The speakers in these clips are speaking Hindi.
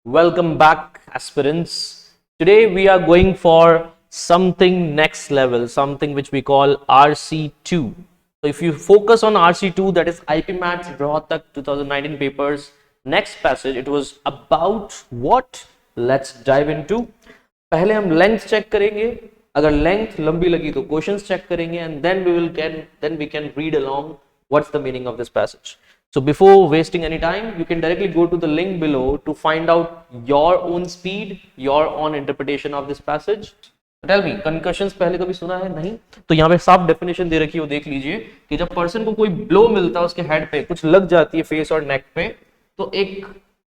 Welcome back, aspirants. Today we are going for something next level, something which we call RC2. So if you focus on RC2, that is IP Maths Rohtak 2019 papers, next passage, it was about what? Let's dive into. पहले हम लेंथ चेक करेंगे, अगर लेंथ लंबी लगी तो क्वेश्चंस चेक करेंगे and then we can read along what's the meaning of this passage. So before wasting any time, you can directly go to the link below to find out your own speed, your own interpretation of this passage. Tell me, concussions पहले कभी सुना है? नहीं? तो यहाँ पे साफ डेफिनेशन दे रखी है, वो देख लीजिए कि जब पर्सन को कोई ब्लो मिलता है उसके हेड पे, कुछ लग जाती है फेस और नेक पे, तो एक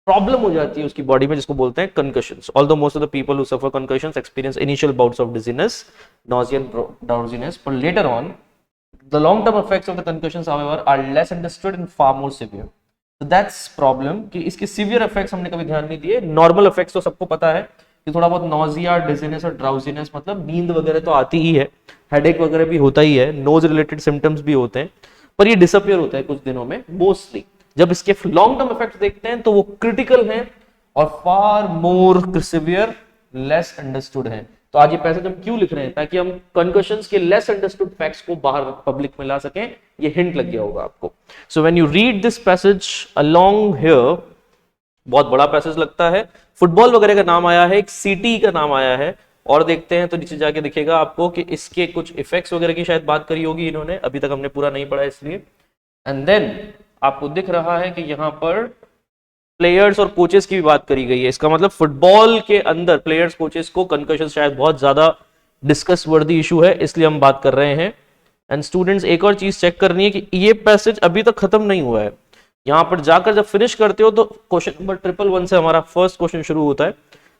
प्रॉब्लम हो जाती है उसकी बॉडी में जिसको बोलते हैं concussions. Although most of the people who suffer concussions experience initial bouts of dizziness, nausea and drowsiness, but later on the long term effects of the concussions however are less understood and far more severe. So that's problem कि इसके severe effects हमने कभी ध्यान नहीं दिए. Normal effects तो सबको पता है कि थोड़ा बहुत nausea, dizziness और drowsiness, मतलब नींद वगैरह तो आती ही है, headache वगैरह भी होता ही है, nose related symptoms भी होते हैं, पर ये disappear होता है कुछ दिनों में mostly. जब इसके long term effects देखते हैं तो वो critical हैं और far more severe, less understood हैं. तो आज ये पैसेज हम क्यों लिख रहे हैं? ताकि हम कंकशंस के लेस अंडरस्टूड फैक्ट्स को बाहर पब्लिक में ला सकें. ये हिंट लग गया होगा आपको. So when you read this passage along here, बहुत बड़ा पैसेज लगता है, फुटबॉल वगैरह का नाम आया है, एक सिटी का नाम आया है, और देखते हैं तो नीचे जाके दिखेगा आपको कि इसके कुछ इफेक्ट्स वगैरह की शायद बात करी होगी इन्होंने, अभी तक हमने पूरा नहीं पढ़ा इसलिए. एंड देन आपको दिख रहा है कि यहाँ पर प्लेयर्स और कोचेस की भी बात करी गई है. इसका मतलब फुटबॉल के अंदर प्लेयर्स कोचेस को कंकशन शायद बहुत ज्यादा डिस्कस वर्दी इशू है, इसलिए हम बात कर रहे हैं. एंड स्टूडेंट्स, एक और चीज चेक करनी है कि ये पैसेज अभी तक खत्म नहीं हुआ है. यहां पर जाकर जब फिनिश करते हो तो क्वेश्चन नंबर 111 से हमारा फर्स्ट क्वेश्चन शुरू होता है.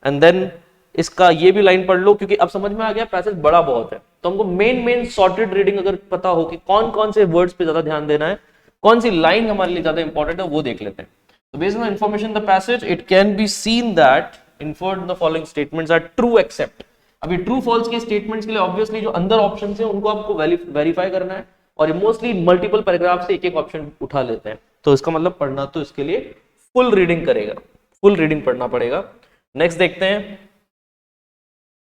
एंड देन इसका ये भी लाइन पढ़ लो, क्योंकि अब समझ में आ गया पैसेज बड़ा बहुत है, तो हमको मेन सॉर्टेड रीडिंग अगर पता हो कि कौन कौन से वर्ड्स पे ज्यादा ध्यान देना है, कौन सी लाइन हमारे लिए ज्यादा इंपॉर्टेंट है, वो देख लेते हैं. So based on the information in the passage, it can be seen that inferred in the following statements are true except. अभी true false के statements के लिए obviously जो अंदर options हैं उनको आपको verify करना है, और ये mostly multiple paragraph से एक एक option उठा लेते हैं. तो इसका मतलब पढ़ना तो इसके लिए full reading करेगा, full reading पढ़ना पड़ेगा. Next देखते हैं,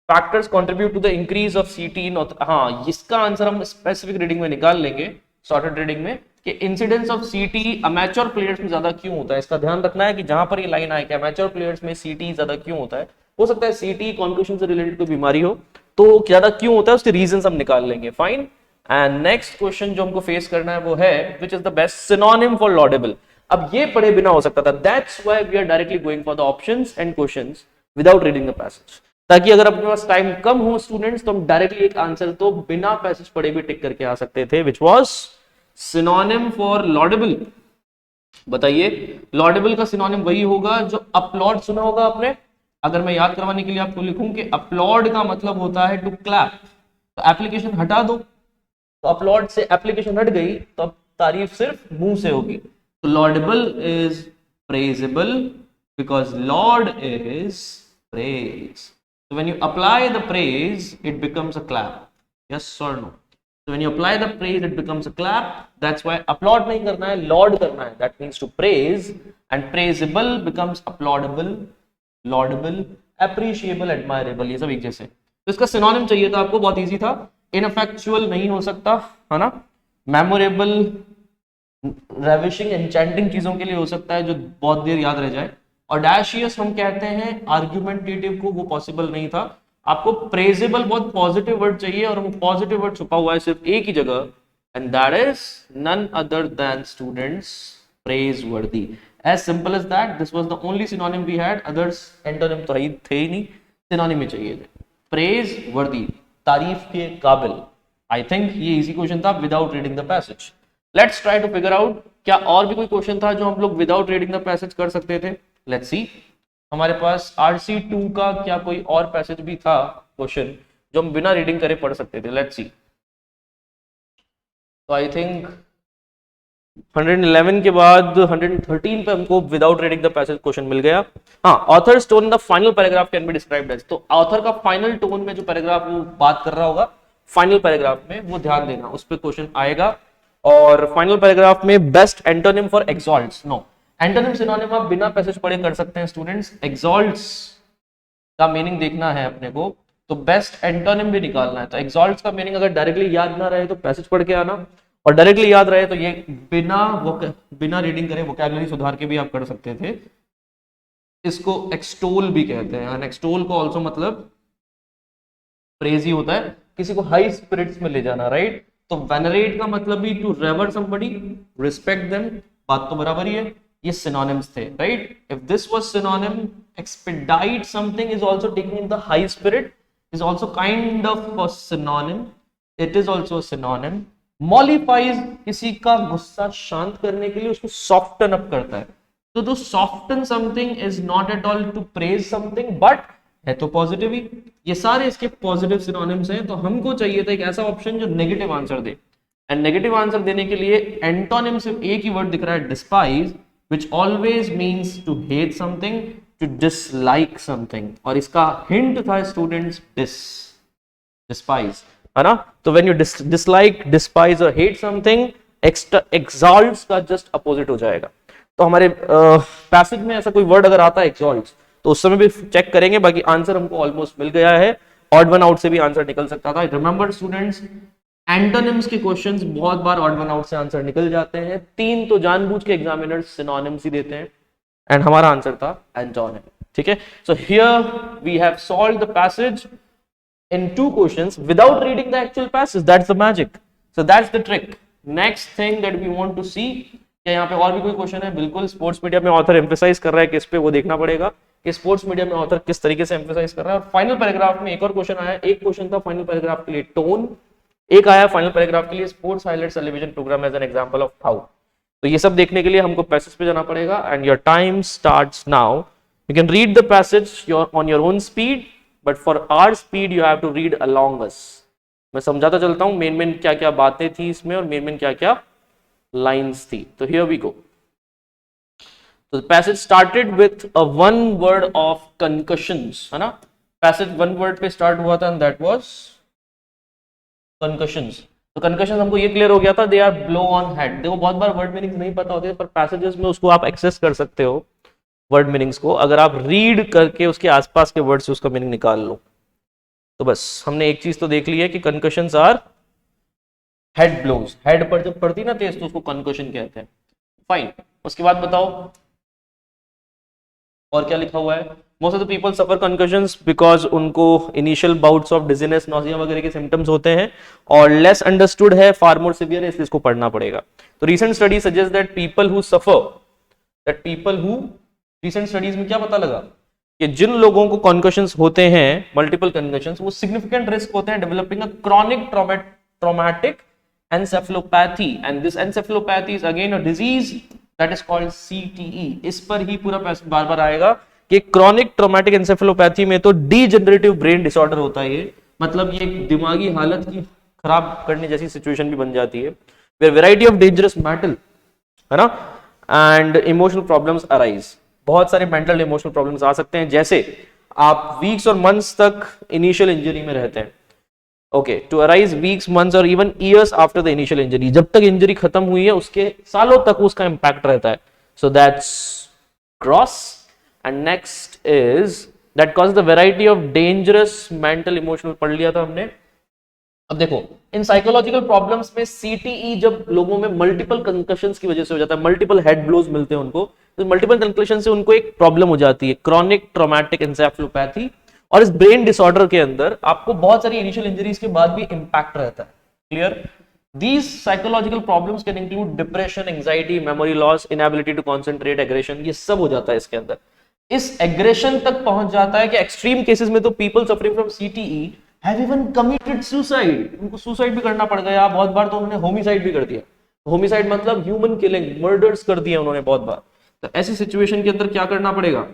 factors contribute to the increase of CT in. हाँ, इसका आंसर हम specific reading में निकाल लेंगे, sorted reading में, कि इंसिडेंस ऑफ सीटी अमेच्योर प्लेयर्स में ज्यादा क्यों होता है. इसका ध्यान रखना है कि जहां पर ये लाइन आए कि अमेच्योर प्लेयर्स में सीटी ज्यादा क्यों होता है. हो सकता है सीटी कॉन्क्यूशन से रिलेटेड कोई बीमारी हो, तो ज्यादा क्यों होता है उसके रीजंस हम निकाल लेंगे. फाइन. एंड नेक्स्ट क्वेश्चन जो हमको फेस करना है वो है, which is the best synonym for laudable. अब ये पढ़े बिना हो सकता था, that's why we are directly going for the options and questions without reading the passage, ताकि अगर अपने पास टाइम कम हो स्टूडेंट्स तो हम डायरेक्टली एक आंसर तो बिना पैसेज पढ़े भी टिक करके आ सकते थे, which was synonym for laudable. बताइए, लॉडेबल का सिनोनिम वही होगा जो अपलॉड. सुना होगा आपने. अगर मैं याद करवाने के लिए आपको लिखूं कि अपलॉड का मतलब होता है टू क्लैप, तो एप्लीकेशन हटा दो, तो अपलॉड से एप्लीकेशन हट गई, तो अब तारीफ सिर्फ मुंह से होगी. तो laudable is praisable because lord is praise. So when you apply the praise, it becomes a clap. Yes or no? So when you apply the praise, it becomes a clap. That's why applaud नहीं करना है, laud करना है. That means to praise, and praisable becomes applaudable, laudable, appreciable, admirable. ये सब एक जैसे. तो इसका सिनोनिम चाहिए था आपको, बहुत इजी था. Ineffectual नहीं हो सकता है ना. Memorable, ravishing, enchanting चीजों के लिए हो सकता है जो बहुत देर याद रह जाए. ऑडेशियस हम कहते हैं आर्गुमेंटेटिव को, वो पॉसिबल नहीं था. आपको प्रेजेबल बहुत पॉजिटिव वर्ड चाहिए, और वो पॉजिटिव वर्ड छुपा हुआ है सिर्फ एक ही जगह, and that is none other than students praiseworthy. As simple as that. This was the only synonym we had. Others antonym तो थे ही नहीं, सिनोनिम ही चाहिए थे. प्रेज वर्दी, तारीफ के काबिल. आई थिंक ये इजी क्वेश्चन था without reading the passage. Let's try to figure out, क्या और भी कोई क्वेश्चन था जो हम लोग विदाउट रीडिंग द पैसेज कर सकते थे. लेट्स सी, हमारे पास RC2 का क्या कोई और पैसेज भी था क्वेश्चन जो हम बिना रीडिंग करे पढ़ सकते थे. Let's see. तो आई थिंक 111 के बाद 113 पे हमको without reading the passage question मिल गया. हाँ, author's tone the final paragraph can be described as. तो ऑथर का फाइनल टोन में जो पैराग्राफ वो बात कर रहा होगा फाइनल पैराग्राफ में, वो ध्यान देना, उस पर क्वेश्चन आएगा. और फाइनल पैराग्राफ में best antonym for exalts. No, antonym synonym आप बिना पैसेज पढ़े कर सकते हैं स्टूडेंट्स। एक्सॉल्ट्स का मीनिंग देखना है अपने को, तो बेस्ट एंटोनिम भी निकालना है। तो एक्सॉल्ट्स का मीनिंग अगर डायरेक्टली याद ना रहे तो पैसेज पढ़ के आना, और डायरेक्टली याद रहे तो ये बिना रीडिंग करे वोकैबुलरी सुधार के भी आप कर सकते थे। इसको एक्सटोल भी कहते हैं, एंड एक्सटोल को ऑल्सो मतलब प्रेज ही होता है, किसी को हाई स्पिरिट्स में ले जाना, राइट। तो वेनरेट का मतलब भी to revere somebody, respect them, बात तो बराबर ही है। ये सिनोनिम्स थे, right. If this was synonym, expedite something is also taking in the high spirit, is also kind of a synonym, it is also a synonym. Mollifies किसी का गुस्सा शांत करने के लिए उसको सॉफ्टन अप करता है, तो to soften something is not at all to praise something, but है तो पॉजिटिव ही। ये सारे इसके पॉजिटिव सिनोनिम्स हैं। तो हमको चाहिए था एक ऐसा ऑप्शन जो negative answer they, and negative answer देने के लिए एंटोनिम सिर्फ एक ही वर्ड दिख रहा है, despise, which always means to hate something, to dislike something, और इसका हिंट था स्टूडेंट्स despise, है ना। तो when you dislike, despise और hate something, exalts का जस्ट अपोजिट हो जाएगा। तो हमारे पैसेज में ऐसा कोई वर्ड अगर आता है exalts, तो उस समय भी चेक करेंगे। बाकी आंसर हमको ऑलमोस्ट मिल गया है, ऑड वन आउट से भी आंसर निकल सकता था। रिमेंबर स्टूडेंट्स, एंटोनिम्स के क्वेश्चंस बहुत बार ऑड वन आउट से आंसर निकल जाते हैं, 3 तो जानबूझ के एग्जामिनर्स सिनोनिम्स ही देते हैं, एंड हमारा आंसर था एंटोनिम, ठीक है। So here we have solved the passage in 2 questions without reading the actual passage. That's the magic. So that's the trick. Next thing that we want to see, क्या यहाँ पे और भी कोई क्वेश्चन है? बिल्कुल, स्पोर्ट्स मीडिया में ऑथर एम्फेसाइज कर रहा है किस पे, वो देखना पड़ेगा कि स्पोर्ट्स मीडिया में ऑथर किस तरीके से एम्फेसाइज कर रहा है। और फाइनल पैराग्राफ में एक और क्वेश्चन आया, एक क्वेश्चन था फाइनल पैराग्राफ के लिए टोन, एक आया फाइनल पैराग्राफ के लिए sports highlights television program as an example of how. तो ये सब देखने के लिए हमको पैसेज पे जाना पड़ेगा, and your time starts now. You can read the passage on your own speed, but for our speed you have to read along us. मैं समझाता चलता हूं मेन क्या क्या बातें थी इसमें और मेन क्या क्या लाइंस थी। तो हियर वी गो। तो passage started with a one word of concussions, है ना। पैसेज वन वर्ड पे स्टार्ट हुआ था, एंड दैट वाज कंकशंस। तो कंकशंस हमको ये क्लियर हो गया था, they are blow on head. देखो बहुत बार वर्ड मीनिंग्स नहीं पता होते, पर पैसेजेस में उसको आप एक्सेस कर सकते हो वर्ड मीनिंग्स को, अगर आप रीड करके उसके आसपास के वर्ड से उसका मीनिंग निकाल लो। तो बस हमने एक चीज तो देख ली है कि कंकशंस आर हेड ब्लोज। हेड पर जब पड़ती ना तेज तो उसको कंकशन कहते हैं। फाइन, उसके बाद बताओ और क्या लिखा हुआ है। Most of the people suffer concussions because उनको initial bouts of dizziness, nausea वगैरह के सिम्टम्स होते हैं, और लेस अंडरस्टूड है, फार मोर सिवियर है, इसलिए इसको पढ़ना पड़ेगा। तो recent study suggest that people who recent studies में क्या पता लगा कि जिन लोगों को कॉन्कशंस होते हैं, मल्टीपल कॉन्कशंस, वो सिग्निफिकेंट रिस्क होते हैं developing a chronic traumatic encephalopathy, and this encephalopathy is again a disease that is called CTE। इस पर ही पूरा बार बार आएगा कि क्रॉनिक ट्रॉमेटिक एन्सेफेलोपैथी में तो डीजनरेटिव ब्रेन डिसऑर्डर होता है ये, मतलब ये दिमागी हालत की खराब करने जैसी सिचुएशन भी बन जाती है, where variety of dangerous mental, है ना, एंड इमोशनल प्रॉब्लम्स अराइज। बहुत सारे मेंटल इमोशनल प्रॉब्लम्स आ सकते हैं, जैसे आप वीक्स और मंथ्स तक इनिशियल इंजरी में रहते हैं, okay, to arise weeks, months और even years after the initial injury. जब तक इंजरी खत्म हुई है उसके सालों तक उसका इंपैक्ट रहता है। So that's gross. And next is that cause the variety of dangerous mental emotional, पढ़ लिया था हमने। अब देखो इन साइकोलॉजिकल प्रॉब्लम्स में CTE जब लोगों में मल्टीपल कंकशंस की वजह से हो जाता है, मल्टीपल हेड ब्लोज मिलते हैं उनको, तो मल्टीपल कंकशन से उनको एक प्रॉब्लम हो जाती है, क्रॉनिक ट्रॉमेटिक एन्सेफेलोपैथी। और इस ब्रेन डिसऑर्डर के अंदर आपको बहुत सारी इनिशियल इंजरीज के बाद भी इंपैक्ट रहता है। Clear? These psychological problems can include depression, anxiety, memory loss, inability to concentrate, aggression, ये सब हो जाता है इसके अंदर। इस एग्रेशन तक पहुंच जाता है कि एक्सट्रीम केसेस में तो people suffering from CTE have even committed suicide, उनको सुसाइड भी करना पड़ गया बहुत बार, तो उन्होंने होमिसाइड भी कर दिया। होमिसाइड मतलब ह्यूमन किलिंग, मर्डर्स कर दिए उन्होंने बहुत बार। तो ऐसी सिचुएशन के अंदर क्या करना पड़ेगा?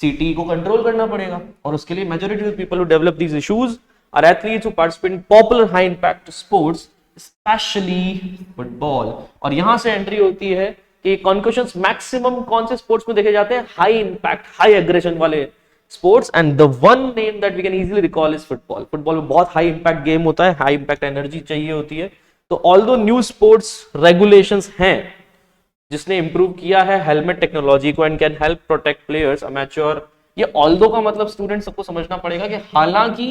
CTE को कंट्रोल करना पड़ेगा, और उसके लिए majority of people who develop these issues are athletes who participate in popular high impact sports, especially football. और यहां से एंट्री होती है कि कॉन्कशंस मैक्सिमम कौन से स्पोर्ट्स में देखे जाते हैं? हाई इंपैक्ट, हाई एग्रेशन वाले sports, and the one name that we can easily recall is football. Football में बहुत हाई इंपैक्ट गेम होता है, हाई इंपैक्ट एनर्जी चाहिए होती है। तो ऑल्दो न्यू स्पोर्ट्स रेगुलेशंस हैं, जिसने इंप्रूव किया है हेलमेट टेक्नोलॉजी को and can help protect players amateur. ये ऑल्दो का मतलब स्टूडेंट सबको समझना पड़ेगा कि हालांकि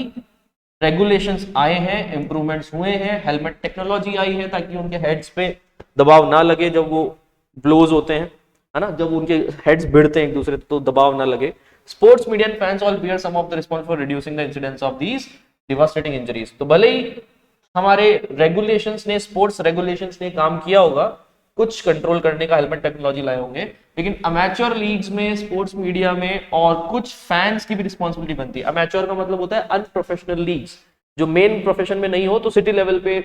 रेगुलेशंस आए हैं, इंप्रूवमेंट्स हुए हैं, हेलमेट टेक्नोलॉजी आई है ताकि उनके हेड्स पे दबाव ना लगे जब वो ब्लोज होते हैं, है ना, जब उनके हेड्स भिड़ते हैं एक दूसरे तो दबाव ना लगे। Sports media and fans all bear some of the response for reducing the incidence of these devastating injuries. तो भले ही हमारे रेगुलेशंस ने, स्पोर्ट्स रेगुलेशंस ने काम किया होगा, कुछ कंट्रोल करने का हेलमेट टेक्नोलॉजी लाए होंगे, लेकिन अमेच्योर लीग्स में, स्पोर्ट्स मीडिया में और कुछ फैंस की भी रिस्पॉन्सिबिलिटी बनती है। अमेच्योर का मतलब होता है अनप्रोफेशनल लीग्स, जो मेन प्रोफेशन में नहीं हो, तो सिटी लेवल पे,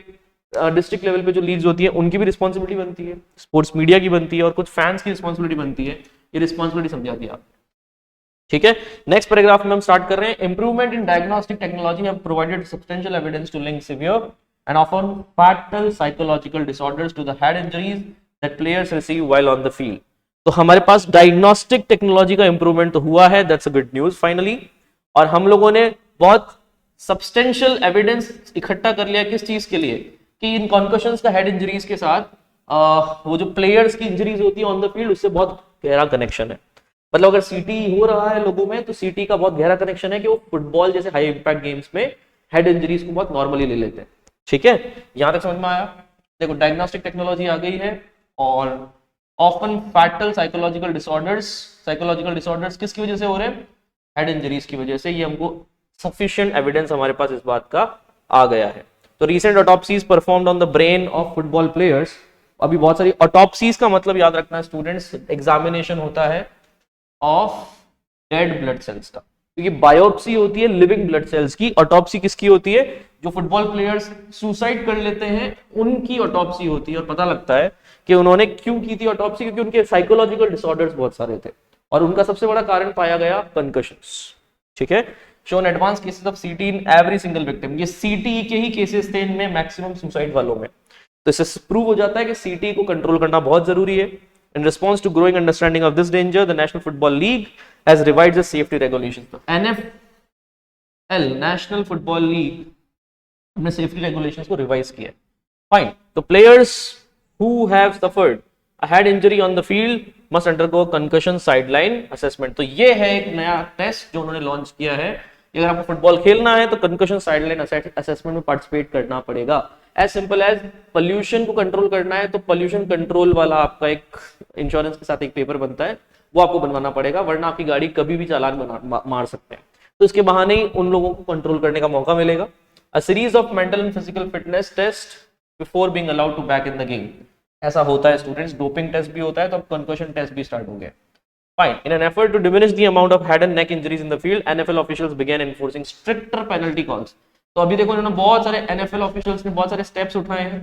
डिस्ट्रिक्ट लेवल पे जो लीग्स होती है उनकी भी रिस्पॉन्सिबिलिटी बनती है, स्पोर्ट्स मीडिया की बनती है और कुछ फैंस की रिस्पॉन्सिबिलिटी बनती है। ये रिस्पॉन्सिबिलिटी समझा दिया आप, ठीक है। नेक्स्ट पैराग्राफ में हम स्टार्ट कर रहे हैं। Improvement in diagnostic technology have provided substantial evidence to link severe and often fatal psychological disorders to the head injuries that players receive while on the field. तो हमारे पास डायग्नोस्टिक टेक्नोलॉजी का इंप्रूवमेंट तो हुआ है, that's a good news finally. और हम लोगों ने बहुत सब्सटेंशियल एविडेंस इकट्ठा कर लिया किस चीज के लिए, कि इन कॉन्कशंस का हेड इंजरीज के साथ वो जो प्लेयर्स की इंजरीज होती है ऑन द फील्ड, उससे बहुत गहरा कनेक्शन है। मतलब अगर सीटी हो रहा है लोगों में, तो सीटी का बहुत गहरा कनेक्शन है कि वो फुटबॉल जैसे हाई इंपैक्ट गेम्स में हेड इंजरीज को बहुत नॉर्मली ले लेते हैं, ठीक है। यहां तक समझ में आया? देखो डायग्नोस्टिक टेक्नोलॉजी आ गई है, और ऑफन फैटल साइकोलॉजिकल डिसऑर्डर्स किसकी वजह से हो रहे हैं? हेड इंजरीज की वजह से। ये हमको सफिशिएंट एविडेंस हमारे पास इस बात का आ गया है। तो recent autopsies performed on the brain of football players. अभी बहुत सारी ऑटोप्सीज का मतलब याद रखना स्टूडेंट्स, एग्जामिनेशन होता है ऑफ डेड ब्लड सेल्स का, क्योंकि बायोप्सी होती है लिविंग ब्लड सेल्स की, ऑटोप्सी किसकी होती है? जो फुटबॉल प्लेयर्स सुसाइड कर लेते हैं उनकी ऑटोप्सी होती है। और पता लगता है कि उन्होंने क्यों की थी ऑटोप्सी, क्योंकि उनके साइकोलॉजिकल डिसऑर्डर्स बहुत सारे थे और उनका सबसे बड़ा कारण पाया गया कंकशंस, ठीक है। शोन एडवांस केसेस ऑफ सीटी इन एवरी सिंगल विक्टिम। ये सीटी के ही केसेस थे इनमें, मैक्सिमम सुसाइड वालों में। तो इससे प्रूव हो जाता है कि सीटी को कंट्रोल करना बहुत जरूरी है। In response to growing understanding of this danger, the National Football League has revised the safety regulations. NFL, National Football League, अपने safety regulations को revise किया। Fine. तो players who have suffered a head injury on the field must undergo concussion sideline assessment. तो ये है एक नया टेस्ट जो उन्होंने लॉन्च किया है। अगर आपको फुटबॉल खेलना है तो कंकशन साइडलाइन असेसमेंट में पार्टिसिपेट करना पड़ेगा। एज सिंपल एज पोल्यूशन को कंट्रोल करना है तो पोल्यूशन कंट्रोल वाला आपका एक इंश्योरेंस के साथ एक पेपर बनता है, वो आपको बनवाना पड़ेगा, वरना आपकी गाड़ी कभी भी चालान मार सकते हैं। तो इसके बहाने ही उन लोगों को कंट्रोल करने का मौका मिलेगा। A series of mental and physical fitness test before being allowed to back in the game. ऐसा होता है स्टूडेंट्स, डोपिंग टेस्ट भी होता है, तो अब कंकशन टेस्ट भी स्टार्ट हो गया। Fine. In an effort to diminish the amount of head and neck injuries in the field, NFL officials began enforcing stricter penalty calls. तो अभी देखो इन्होंने बहुत सारे NFL officials ने बहुत सारे steps उठाए हैं,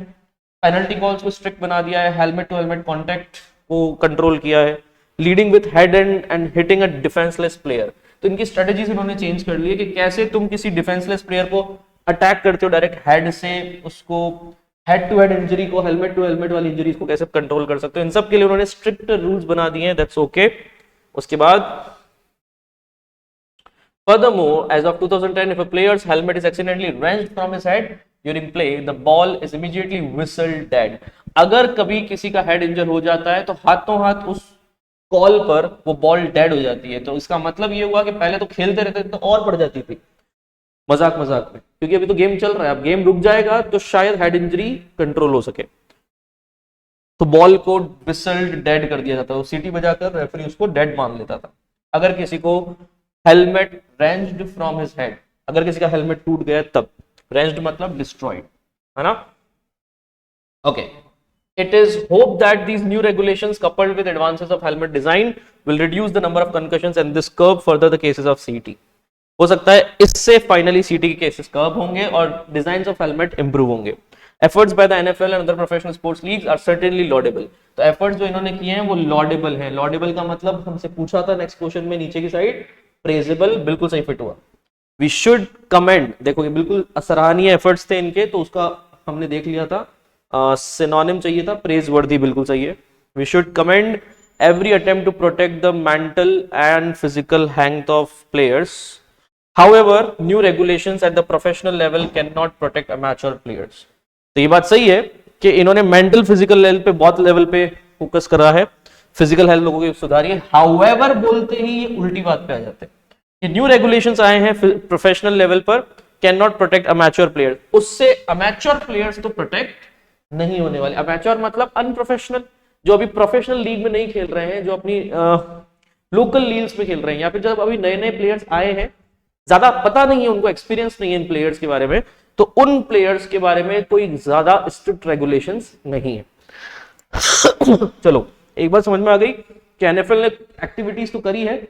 penalty calls को strict बना दिया है, helmet to helmet contact को control किया है, leading with head and hitting a defenseless player. तो इनकी strategies इन्होंने change कर ली है कि कैसे तुम किसी defenseless player को attack करते हो डायरेक्ट head से, उसको हेड टू हेड इंजरी को, हेलमेट टू हेलमेट वाली इंजरीज को कैसे कंट्रोल कर सकते हो, इन सब के लिए उन्होंने स्ट्रिक्ट रूल्स बना दिए हैं। That's okay. उसके बाद furthermore, as of 2010, if a player's helmet is accidentally wrenched from his head during play, the ball is immediately whistled dead. अगर कभी किसी का हेड इंजर हो जाता है तो हाथों हाथ उस कॉल पर वो बॉल डेड हो जाती है। तो इसका मतलब ये हुआ कि पहले तो खेलते रहते थे तो और बढ़ जाती थी मजाक मजाक में, क्योंकि अभी तो गेम चल रहा है, अब गेम रुक जाएगा तो शायद हेड इंजरी कंट्रोल हो सके। तो बॉल को विसल्ड डेड कर दिया जाता है, सीटी बजाकर रेफरी उसको डेड मान लेता था। अगर किसी को helmet ranged from his head, अगर किसी का हेलमेट टूट गया तब, रेंज्ड मतलब डिस्ट्रॉयड, है ना। Okay, it is hope that these new regulations coupled with advances of helmet design will reduce the number of concussions and this curb further the cases of CT. हो सकता है इससे फाइनली सीटी के केसेस कर्ब होंगे और डिजाइंस ऑफ हेलमेट इंप्रूव होंगे। Efforts by the NFL and other professional sports leagues are certainly laudable. तो efforts जो इन्होंने किए हैं वो laudable है। laudable का मतलब हमसे पूछा था नेक्स्ट क्वेश्चन में नीचे की साइड, praisable, बिल्कुल सही फिट हुआ। We should commend, देखो ये बिल्कुल सराहनीय एफर्ट्स थे इनके, तो उसका हमने देख लिया था, सिनोनिम चाहिए था, praiseworthy बिल्कुल सही है। We should commend every attempt to protect the mental and physical health of players. However, new regulations at the professional level cannot protect amateur players. तो ये बात सही है कि इन्होंने मेंटल फिजिकल लेवल पे बहुत लेवल पे फोकस कर रहा है, फिजिकल हेल्थ लोगों की सुधारिए। हाउएवर बोलते ही ये उल्टी बात पे आ जाते हैं। ये न्यू रेगुलेशंस आए हैं प्रोफेशनल लेवल पर, can not protect amateur players. उससे अमेच्योर प्लेयर्स तो प्रोटेक्ट नहीं होने वाले। अमेच्योर मतलब अनप्रोफेशनल, जो अभी प्रोफेशनल लीग में नहीं खेल रहे हैं, जो अपनी लोकल लीग्स में खेल रहे हैं, या फिर जब अभी नए नए प्लेयर्स आए हैं, ज्यादा पता नहीं है उनको, एक्सपीरियंस नहीं है इन प्लेयर्स के बारे में, तो उन प्लेयर्स के बारे में कोई ज्यादा स्ट्रिक्ट रेगुलेशंस नहीं है। चलो एक बात समझ में आ गई कि एनएफएल ने एक्टिविटीज तो करी है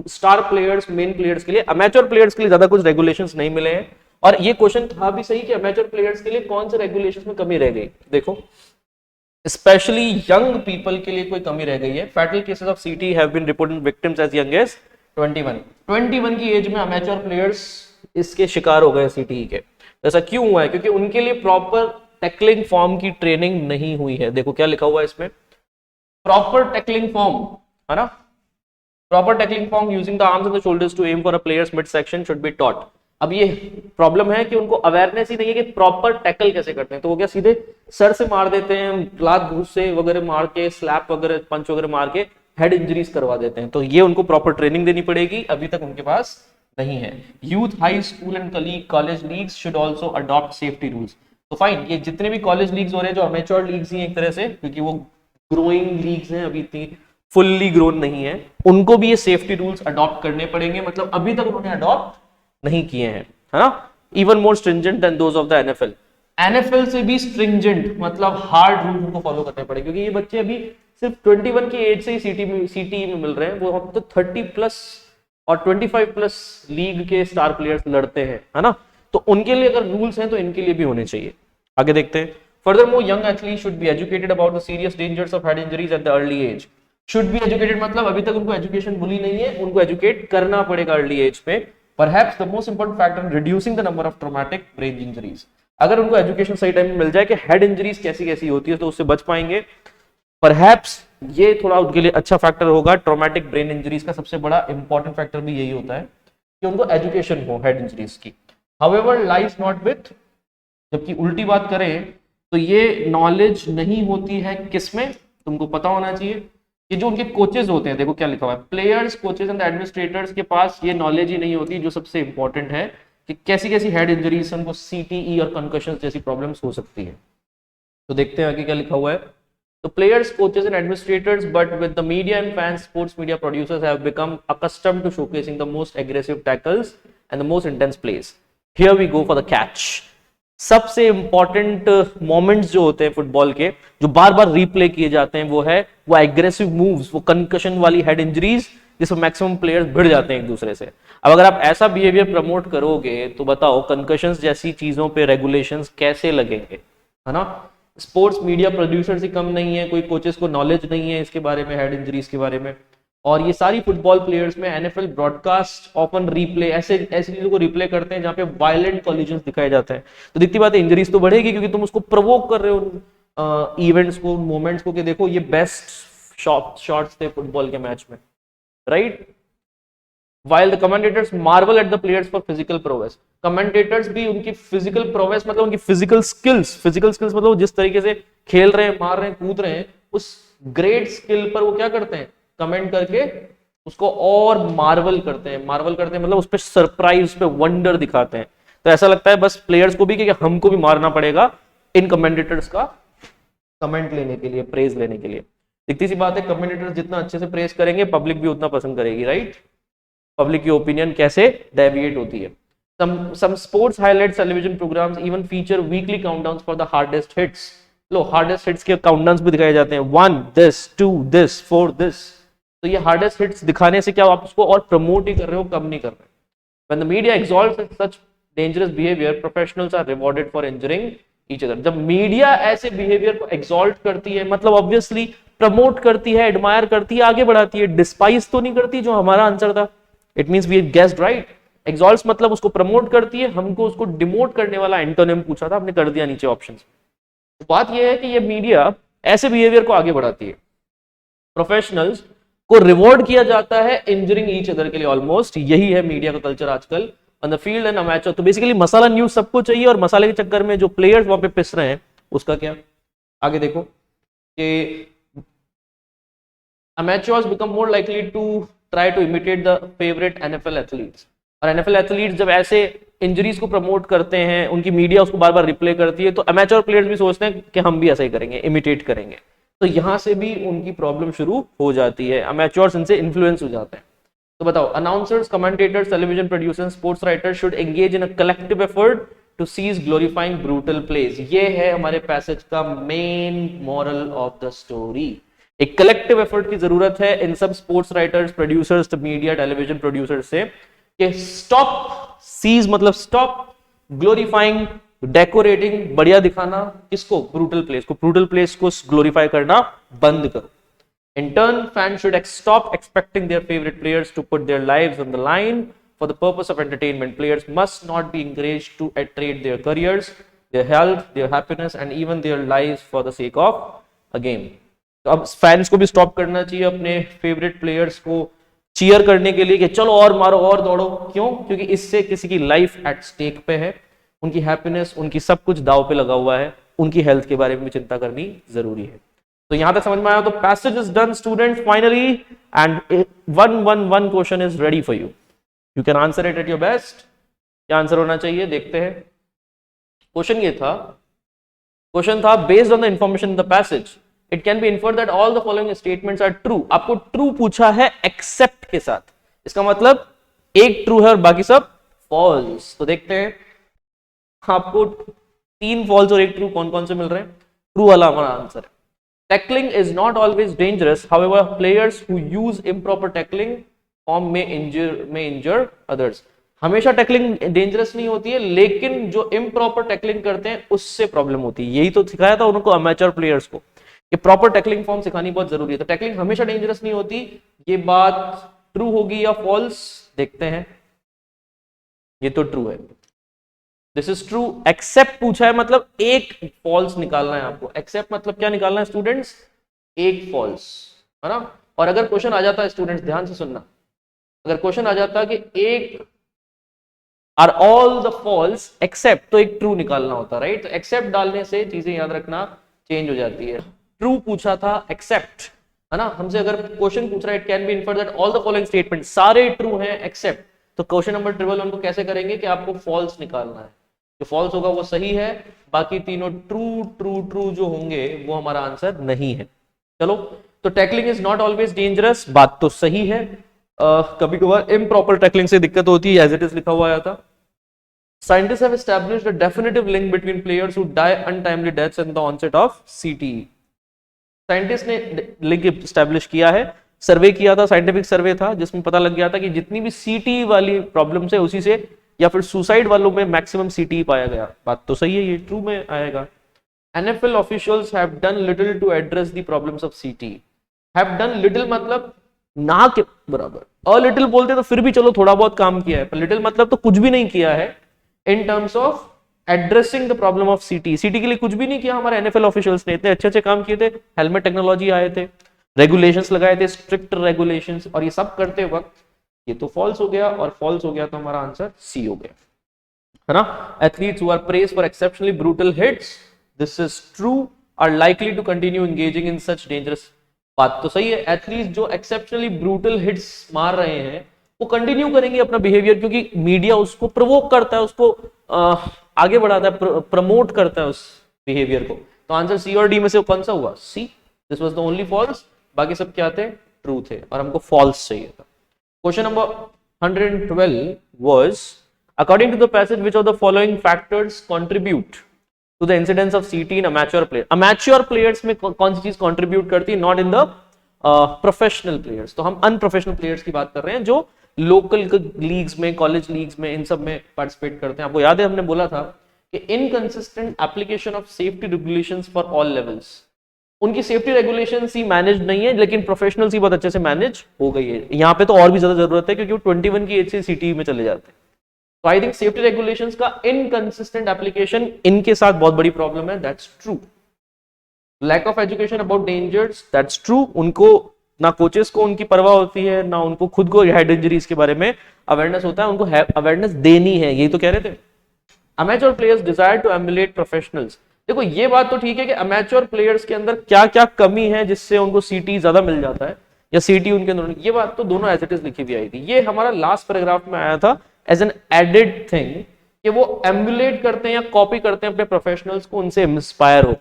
स्टार प्लेयर्स, मेन प्लेयर्स के लिए। अमेच्योर प्लेयर्स के लिए ज्यादा कुछ रेगुलेशंस नहीं मिले हैं। और ये क्वेश्चन था भी सही कि अमेच्योर प्लेयर्स के लिए कौन से रेगुलेशंस में कमी रह गई। देखो स्पेशली यंग पीपल के लिए कोई कमी रह गई है। Fatal cases of CT have been reported victims as young as 21 की एज में अमेच्योर प्लेयर्स इसके शिकार हो गए सीटी के। ऐसा क्यों हुआ है? क्योंकि उनके लिए प्रॉपर टैकलिंग फॉर्म की ट्रेनिंग नहीं हुई है। देखो क्या लिखा हुआ है इसमें, प्रॉपर टैकलिंग फॉर्म, है ना, proper tackling form using the arms and the shoulders to aim for a player's mid section should be taught. अब ये प्रॉब्लम है कि उनको अवेयरनेस ही नहीं है कि प्रॉपर टैकल कैसे करते हैं, तो वो क्या सीधे सर से मार देते हैं, लात घूस से वगैरह मार के, स्लैप वगैरह, पंच वगैरह मार के हेड इंजरीज करवा देते हैं। तो ये उनको प्रॉपर ट्रेनिंग देनी पड़ेगी, अभी तक उनके पास नहीं है। Youth high school and college leagues should also adopt safety rules. तो फाइन, ये जितने भी कॉलेज लीग्स हो रहे हैं जो अमेच्योर लीग्स ही एक तरह से, क्योंकि वो ग्रोइंग लीग्स हैं, अभी इतनी फुल्ली ग्रोन नहीं है, उनको भी ये सेफ्टी रूल्स अडॉप्ट करने पड़ेंगे। मतलब अभी तक उन्होंने अडॉप्ट नहीं किए हैं, है ना। Even more stringent than those of the NFL. NFL से भी स्ट्रिंजेंट, मतलब हार्ड रूल उनको फॉलो करने पड़ेंगे, क्योंकि ये बच्चे अभी सिर्फ 21 की एज से ही सीटी में मिल रहे हैं। वो अब तो 30+ और 25+ लीग के स्टार प्लेयर्स लड़ते हैं, है ना। तो उनके लिए अगर रूल्स हैं तो इनके लिए भी होने चाहिए। आगे देखते हैं। Furthermore, young athletes should be educated about the serious dangers of head injuries at the early age. Should be educated मतलब अभी तक उनको एजुकेशन मिली नहीं है, उनको एजुकेट करना पड़ेगा अर्ली एज पे। Perhaps the most important factor in reducing the number of traumatic brain injuries. अगर उनको एजुकेशन सही टाइम में मिल जाए कि हेड इंजरीज कैसी कैसी होती है, तो उससे बच पाएंगे। Perhaps ये थोड़ा उनके लिए अच्छा फैक्टर होगा। ट्रॉमेटिक ब्रेन इंजरीज का सबसे बड़ा इंपॉर्टेंट फैक्टर भी यही होता है कि उनको एजुकेशन हो हेड इंजरीज की। However, lies not with, जबकि उल्टी बात करें तो ये नॉलेज नहीं होती है किसमें, तुमको पता होना चाहिए। ये जो उनके कोचेज होते हैं, देखो क्या लिखा हुआ है, प्लेयर्स, कोचेज एंड एडमिनिस्ट्रेटर्स के पास ये नॉलेज ही नहीं होती, जो सबसे इंपॉर्टेंट है कि कैसी कैसी हेड इंजरीज उनको सीटीई और कंकशन जैसी प्रॉब्लम्स हो सकती है। तो देखते हैं आगे क्या लिखा हुआ है। तो players, coaches and administrators, but with the media and fans, sports media producers have become accustomed to showcasing the most aggressive tackles and the most intense plays. Here we go for the catch. सबसे इंपॉर्टेंट मोमेंट्स जो होते हैं फुटबॉल के, जो बार बार रिप्ले किए जाते हैं, वो है वो एग्रेसिव मूव्स, वो कंकशन वाली हेड इंजरीज जिसमें मैक्सिमम प्लेयर्स भिड़ जाते हैं एक दूसरे से। अब अगर आप ऐसा बिहेवियर प्रमोट करोगे तो बताओ कंकशंस जैसी चीजों पे रेगुलेशंस कैसे लगेंगे, है ना। स्पोर्ट्स मीडिया प्रोड्यूसर्स ही कम नहीं है, कोई कोचेस को नॉलेज नहीं है इसके बारे में, हेड इंजरीज के बारे में। और ये सारी फुटबॉल प्लेयर्स में एनएफएल ब्रॉडकास्ट ओपन रिप्ले ऐसे चीजों को रिप्ले करते हैं जहां पे वायलेंट कॉलिजन्स दिखाए जाते हैं। तो दिखती बात है इंजरीज तो बढ़ेगी, क्योंकि तुम उसको प्रोवोक कर रहे हो इवेंट्स को, मोमेंट्स को, कि देखो ये बेस्ट शॉट्स थे फुटबॉल के मैच में, right. While the commentators marvel at the players for physical prowess, commentators भी उनकी physical prowess मतलब उनकी physical skills मतलब जिस तरीके से खेल रहे हैं, मार रहे हैं, कूद रहे हैं, उस great skill पर वो क्या करते हैं, कमेंट करके उसको और मार्वल करते हैं मतलब उस पर सरप्राइज, उस पर वंडर दिखाते हैं। तो ऐसा लगता है बस प्लेयर्स को भी कि हमको भी मारना पड़ेगा इन कमेंटेटर्स का कमेंट लेने के लिए, प्रेज लेने के लिए। दिखती सी बात है, कमेंटेटर्स जितना अच्छे से प्रेज करेंगे पब्लिक भी उतना पसंद करेगी, राइट। पब्लिक की ओपिनियन कैसे डेविएट होती है। some sports highlights television programs even feature weekly countdowns for the hardest hits. Low hardest hits के काउंटडाउन्स भी दिखाए जाते हैं, 1 this 2 this 4 this। तो ये हार्डेस्ट हिट्स दिखाने से क्या आप उसको और प्रमोट ही कर रहे हो, कम नहीं कर रहे। When the media exalts such dangerous behavior, professionals are rewarded for injuring each other. जब मीडिया ऐसे बिहेवियर को एक्सॉल्ट करती है, मतलब ऑब्वियसली प्रमोट करती है, एडमायर करती है, आगे बढ़ाती है, डिस्पाइज तो नहीं करती, जो हमारा आंसर था। It means we guessed right. Exalts मतलब उसको प्रमोट करती है, हमको उसको डिमोट करने वाला एंटोनिम पूछा था, हमने कर दिया नीचे ऑप्शंस। तो बात यह है कि ये मीडिया ऐसे बिहेवियर को आगे बढ़ाती है, प्रोफेशनल्स को रिवॉर्ड किया जाता है इंजरिंग ईच अदर के लिए। ऑलमोस्ट यही है मीडिया का कल्चर आजकल on the field and amateur. तो बेसिकली मसाला न्यूज सबको चाहिए, और मसाले के चक्कर में जो प्लेयर्स वहां पे पिस रहे हैं उसका क्या। आगे देखो कि Amateurs become more likely to try to imitate the favorite NFL athletes. और NFL एथलीट्स जब ऐसे इंजरीज को प्रमोट करते हैं, उनकी मीडिया उसको बार बार रिप्ले करती है, तो अमेच्योर प्लेयर्स भी सोचते हैं कि हम भी ऐसा ही करेंगे, इमिटेट करेंगे। तो यहां से भी उनकी प्रॉब्लम शुरू हो जाती है, अमेच्योर्स इनसे इन्फ्लुएंस हो जाते हैं। तो बताओ, announcers, commentators, television producers, sports writers should engage in a collective effort to cease glorifying brutal plays. ये है हमारे पैसेज का main moral of the story. एक कलेक्टिव एफर्ट की जरूरत है इन सब sports writers, producers, media, television producers से कि स्टॉप, सीज मतलब स्टॉप ग्लोरीफाइंग, डेकोरेटिंग, बढ़िया दिखाना किसको, ब्रूटल प्लेस को, ब्रूटल प्लेस को ग्लोरीफाई करना बंद करो। In turn, fans should stop expecting their favorite players to put their lives on the line for the purpose of entertainment. Players must not be encouraged to trade their careers, their health, their happiness, and even their lives for the sake of a game. तो अब फैंस को भी स्टॉप करना चाहिए अपने फेवरेट प्लेयर्स को चीयर करने के लिए कि चलो और मारो और दौड़ो। क्यों? क्योंकि इससे किसी की लाइफ एट स्टेक पे है, उनकी हैप्पीनेस, उनकी सब कुछ दाव पे लगा हुआ है, उनकी हेल्थ के बारे में भी चिंता करनी जरूरी है। तो यहां तक समझ में आया? तो passage is done students finally, and 111 question is ready for you. You can answer it at your best. क्या आंसर होना चाहिए देखते हैं। क्वेश्चन ये था, क्वेश्चन था based on the information in the passage it can be inferred that all the following statements are true. आपको ट्रू पूछा है एक्सेप्ट के साथ, इसका मतलब एक ट्रू है और बाकी सब फॉल्स। तो देखते हैं आपको 3 फॉल्स और 1 ट्रू कौन कौन से मिल रहे हैं। ट्रू वाला हमारा आंसर है। Tackling is not always dangerous. However, players who use improper tackling form may injure others. हमेशा टैकलिंग डेंजरस नहीं होती है, लेकिन जो इम्प्रॉपर टैकलिंग करते हैं उससे प्रॉब्लम होती है। यही तो सिखाया था उनको अमेच्योर प्लेयर्स को कि प्रॉपर टैकलिंग फॉर्म सिखानी बहुत जरूरी है। तो टैकलिंग हमेशा डेंजरस नहीं होती। ये बात ट्रू होगी या फॉल्स, देखते हैं। ये तो ट्रू है, दिस इज ट्रू। एक्सेप्ट पूछा है, मतलब एक फॉल्स निकालना है आपको। एक्सेप्ट मतलब क्या निकालना है स्टूडेंट्स? एक फॉल्स, है ना। और अगर क्वेश्चन आ जाता है स्टूडेंट्स, ध्यान से सुनना, अगर क्वेश्चन आ जाता है कि एक are all the false except, तो एक ट्रू निकालना होता, राइट। तो एक्सेप्ट डालने से चीजें याद रखना चेंज हो जाती है। ट्रू पूछा था, एक्सेप्ट, है ना। हमसे अगर क्वेश्चन पूछ रहा है it can be inferred that all the following statement, सारे ट्रू हैं एक्सेप्ट, तो क्वेश्चन नंबर 11 को कैसे करेंगे कि आपको फॉल्स निकालना है। जो फॉल्स होगा वो सही है, बाकी तीनों ट्रू ट्रू ट्रू जो होंगे वो हमारा आंसर नहीं है। चलो, तो tackling is not always dangerous, बात तो सही है। कभी कभार इम्प्रॉपर टैकलिंग से दिक्कत होती है, एज इट इज लिखा हुआ आया था। Scientist have established a definitive link between players who die untimely deaths and the onset of CTE. Scientist ने लिंक एस्टैब्लिश किया है, सर्वे किया था, साइंटिफिक सर्वे था, जिसमें पता लग गया था कि जितनी भी सीटीई वाली प्रॉब्लम है उसी से, या फिर सुसाइड वालों में मैक्सिमम सीटी पाया गया। बात तो सही है, ये ट्रू में आएगा। NFL officials have done little to address the problems of CTE. Have done little मतलब ना के बराबर। अ लिटिल बोलते तो फिर भी चलो थोड़ा बहुत काम किया है, पर लिटिल मतलब तो कुछ भी नहीं किया है in terms of addressing the problem of सीटी। सीटी के लिए कुछ भी नहीं किया हमारे NFL ऑफिशियल्स ने। इतने अच्छे अच्छे काम किए थे, हेलमेट टेक्नोलॉजी आए थे, रेगुलेशंस लगाए थे, स्ट्रिक्ट रेगुलेशंस, और ये सब करते वक्त ये तो फॉल्स हो गया, और फॉल्स हो गया तो हमारा आंसर सी हो गया, है ना। Athletes who are praised for exceptionally brutal hits, this is true, are likely to continue engaging in such dangerous. बात तो सही है, एथलीट्स जो एक्सेप्शनली ब्रूटल हिट्स मार रहे हैं वो कंटिन्यू करेंगे अपना बिहेवियर, क्योंकि मीडिया उसको प्रोवोक करता है, उसको आगे बढ़ाता है, प्रमोट करता है उस बिहेवियर को। तो आंसर सी और डी में से कौन सा हुआ? C. This was the only false, बाकी सब क्या थे? ट्रू थे, और हमको फॉल्स चाहिए था। Question number 112 was, according to the passage, which of the following factors contribute to the incidence of CT in amateur player? Amateur players में कौन सी चीज contribute करती है? Not in the professional players. तो हम unprofessional players की बात कर रहे हैं जो local लीग्स में, कॉलेज लीग्स में, इन सब में पार्टिसिपेट करते हैं। आपको याद है हमने बोला था कि inconsistent application of safety regulations for all levels, उनकी सेफ्टी रेगुलेशंस ही मैनेज नहीं है, लेकिन प्रोफेशनल्स ही बहुत अच्छे से मैनेज हो गई है। यहाँ पे तो और भी ज्यादा जरूरत है, क्योंकि वो 21 की एज से सीटी में चले जाते हैं। तो आई थिंक सेफ्टी रेगुलेशंस का इनकंसिस्टेंट एप्लीकेशन इनके साथ बहुत बड़ी प्रॉब्लम है, that's true. Lack of education about dangers, that's true. उनको ना कोचेस को उनकी परवाह होती है, ना उनको खुद को हेड इंजरीज के बारे में अवेयरनेस होता है, उनको अवेयरनेस देनी है, यही तो कह रहे थे। Amateur players desire to emulate professionals. देखो ये बात तो ठीक है कि अमेच्योर प्लेयर्स के अंदर क्या क्या कमी है जिससे उनको सीटी ज्यादा मिल जाता है, या सीटी उनके अंदर, ये बात तो दोनों एज इट इज लिखी हुई आई थी। ये हमारा लास्ट पैराग्राफ में आया था एज एन एडेड थिंग कि वो एम्युलेट करते हैं या कॉपी करते हैं अपने प्रोफेशनल्स को, उनसे इंस्पायर हो।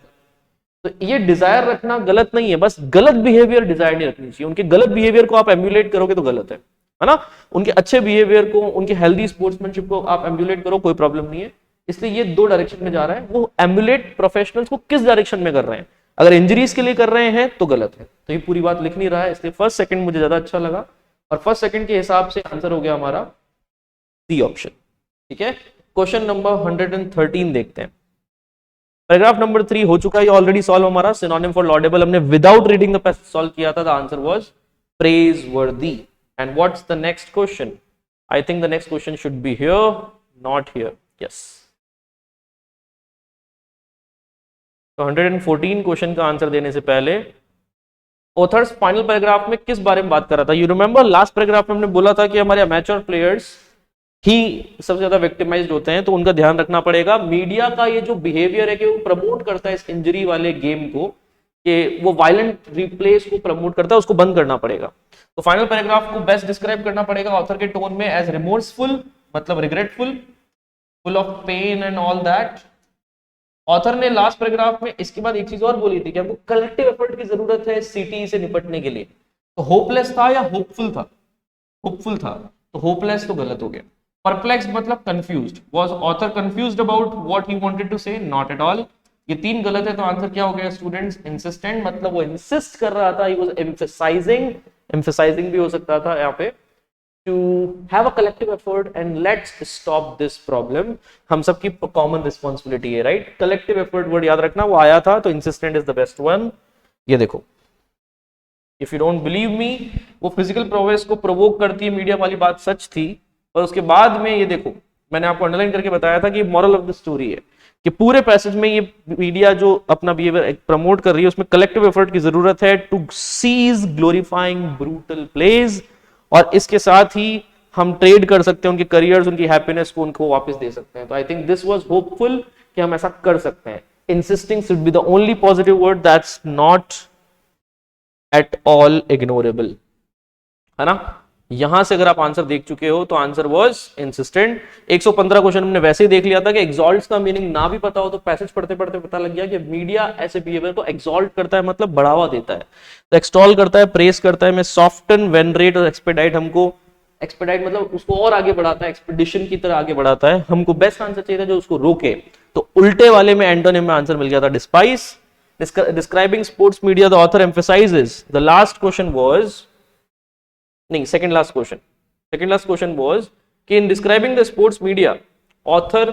तो ये डिजायर रखना गलत नहीं है, बस गलत बिहेवियर डिजायर नहीं रखनी चाहिए। उनके गलत बिहेवियर को आप एम्युलेट करोगे तो गलत है ना। उनके अच्छे बिहेवियर को, उनके हेल्दी स्पोर्ट्समैनशिप को आप एम्युलेट करो, कोई प्रॉब्लम नहीं है। इसलिए ये दो डायरेक्शन में जा रहा है। वो एम्युलेट प्रोफेशनल्स को किस डायरेक्शन में कर रहे हैं, अगर इंजरीज के लिए कर रहे हैं तो गलत है। तो ये पूरी बात लिख नहीं रहा है, इसलिए फर्स्ट सेकंड मुझे ज्यादा अच्छा लगा और फर्स्ट सेकंड के हिसाब से आंसर हो गया हमारा सी ऑप्शन। ठीक है, क्वेश्चन नंबर 113 देखते हैं। पैराग्राफ नंबर 3 हो चुका है ऑलरेडी सॉल्व हमारा। सिनोनिम फॉर लॉडेबल हमने without reading the passage solve किया था। द आंसर वाज प्रेज वर्दी। And what's the next question? I think the next question should be here, not here. Yes, तो 114 क्वेश्चन का आंसर देने से पहले ऑथर्स फाइनल पैराग्राफ में किस बारे में बात कर रहा था? यू रिमेंबर लास्ट पैराग्राफ में हमने बोला था कि हमारे अमेच्योर प्लेयर्स ही सबसे ज्यादा विक्टिमाइज्ड होते हैं, तो उनका ध्यान रखना पड़ेगा। मीडिया का ये जो बिहेवियर है कि वो प्रमोट करता है इस इंजरी वाले गेम को, कि वो वायलेंट रिप्लेस को प्रमोट करता है, उसको बंद करना पड़ेगा। तो फाइनल पैराग्राफ को बेस्ट डिस्क्राइब करना पड़ेगा ऑथर के टोन में एज रिमोर्सफुल, मतलब regretful, full of pain and all that. Author ने लास्ट पैराग्राफ में इसके बाद एक चीज और बोली थी कि हमको कलेक्टिव एफर्ट की जरूरत है सीटी से निपटने के लिए। तो होपलेस था या होपफुल था? होपफुल था, तो होपलेस तो गलत हो गया। परप्लेक्स्ड मतलब confused. Was author confused about what he wanted to say? Not at all. ये तीन गलत है, तो आंसर क्या हो गया स्टूडेंट्स? इंसिस्टेंट, मतलब वो इंसिस्ट कर रहा था, ही वाज एम्फसाइजिंग, एम्फसाइजिंग भी हो सकता था यहाँ पे, to have a collective effort and let's stop this problem। हम सबकी कॉमन रिस्पॉन्सिबिलिटी है, राइट? कलेक्टिव एफर्ट वर्ड याद रखना, वो आया था, तो insistent is the best one. ये देखो, if you don't believe me, वो फिजिकल प्रोग्रेस को प्रोवोक करती है मीडिया वाली बात सच थी, और उसके बाद में ये देखो मैंने आपको अंडरलाइन करके बताया था कि मॉरल ऑफ द स्टोरी है कि पूरे पैसेज में ये मीडिया जो अपना बिहेवियर प्रमोट कर रही है उसमें कलेक्टिव एफर्ट की जरूरत है to cease glorifying brutal plays, और इसके साथ ही हम ट्रेड कर सकते हैं उनके करियर्स, उनकी हैप्पीनेस को उनको वापस दे सकते हैं। तो I think this was hopeful कि हम ऐसा कर सकते हैं। Insisting should be the only positive word that's not at all ignorable, है ना? यहां से अगर आप आंसर देख चुके हो तो आंसर वाज इंसिस्टेंट। 115 क्वेश्चन हमने वैसे ही देख लिया था कि एक्सॉल्ट का मीनिंग ना भी पता हो तो पैसेज पढ़ते पढ़ते पता लग गया कि मीडिया ऐसे बिहेवियर को एक्सॉल्ट करता है, मतलब बढ़ावा देता है। तो एक्सटॉल करता है, प्रेस करता है, में सॉफ्टन, वेनरेट और एक्सपेडाइट, हमको एक्सपेडाइट मतलब उसको और आगे बढ़ाता है, एक्सपेडिशन की तरह आगे बढ़ाता है। हमको बेस्ट आंसर चाहिए था जो उसको रोके, तो उल्टे वाले में एंटोनिम में आंसर मिल गया था despise. Describing sports media the author emphasises, the last question was, नहीं सेकंड लास्ट क्वेश्चन वाज कि in describing the sports media author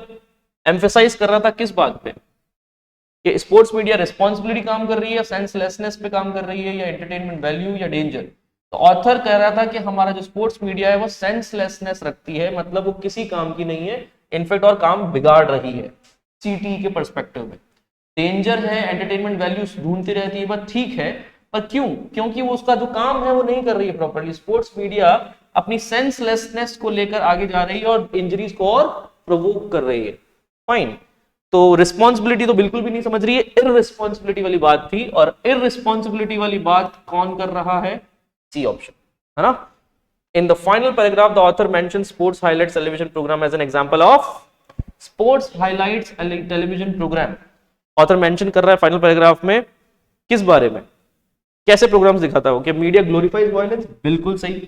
emphasise कर रहा था किस बात पे, कि स्पोर्ट्स मीडिया रिस्पॉन्सिबिलिटी काम कर रही है या सेंसलेसनेस पे काम कर रही है या एंटरटेनमेंट वैल्यू या डेंजर। तो ऑथर कह रहा था कि हमारा जो स्पोर्ट्स मीडिया है वो सेंसलेसनेस रखती है, मतलब वो किसी काम की नहीं है, इनफैक्ट और काम बिगाड़ रही है सीटी के पर्सपेक्टिव में। डेंजर है, एंटरटेनमेंट वैल्यू ढूंढती रहती है, बट ठीक है, पर क्यों? क्योंकि वो उसका जो काम है वो नहीं कर रही है प्रॉपर्ली। स्पोर्ट्स मीडिया अपनी सेंसलेसनेस को लेकर आगे जा रही है और इंजरीज को और प्रोवोक कर रही है। फाइन, तो रिस्पॉन्सिबिलिटी तो बिल्कुल भी नहीं समझ रही है, इररिस्पॉन्सिबिलिटी वाली बात थी, और इररिस्पॉन्सिबिलिटी वाली बात कौन कर रहा है? सी ऑप्शन, है ना? In the final paragraph the author mention sports highlights television program as an example of sports highlights television program. Author mention कर रहा है फाइनल पैराग्राफ में किस बारे में, कैसे प्रोग्राम्स दिखाता है वो, कि मीडिया ग्लोरीफाइज वायलेंस, बिल्कुल सही,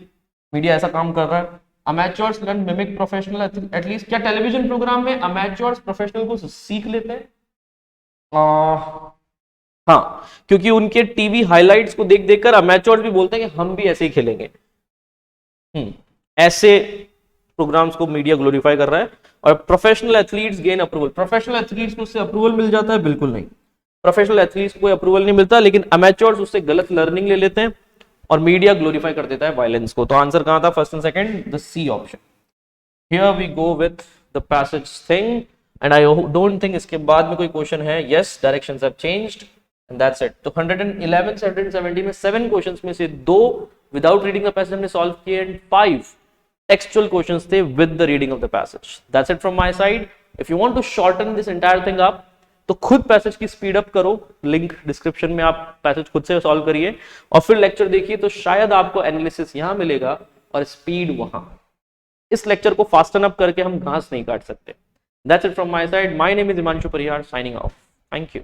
मीडिया ऐसा काम कर रहा है। Amateurs learn mimic professional at least, क्या टेलीविजन प्रोग्राम में अमेच्योर्स प्रोफेशनल को सीख लेते हैं? हाँ, क्योंकि उनके टीवी हाइलाइट्स को देख देखकर अमेच्योर्स भी बोलते हैं कि हम भी ऐसे ही खेलेंगे। ऐसे प्रोग्राम्स को मीडिया ग्लोरीफाई कर रहा है। और professional athletes gain approval, professional athletes को उससे अप्रूवल मिल जाता है? बिल्कुल नहीं, प्रोफेशनल एथलीट्स को कोई अप्रूवल नहीं मिलता, लेकिन अमेच्योर्स उससे गलत लर्निंग ले लेते हैं और मीडिया ग्लोरीफाई कर देता है वायलेंस को। तो आंसर कहां था? First and second, the C option. Here we go with the passage thing and I don't think इसके बाद में कोई क्वेश्चन है। Yes, directions have changed and that's it. तो 111 से 170 में 7 क्वेश्चंस में से 2 विदाउट रीडिंग द पैसेज हमने सॉल्व किए एंड 5 टेक्सचुअल क्वेश्चंस थे with the reading of the passage. That's it from my side. If you want to shorten this entire thing up, तो खुद पैसेज की स्पीड अप करो, लिंक डिस्क्रिप्शन में, आप पैसेज खुद से सॉल्व करिए और फिर लेक्चर देखिए, तो शायद आपको एनालिसिस यहां मिलेगा और स्पीड वहां। इस लेक्चर को फास्टन अप करके हम घास नहीं काट सकते। That's it from my side, my name is Himanshu Parihar, signing off. Thank you.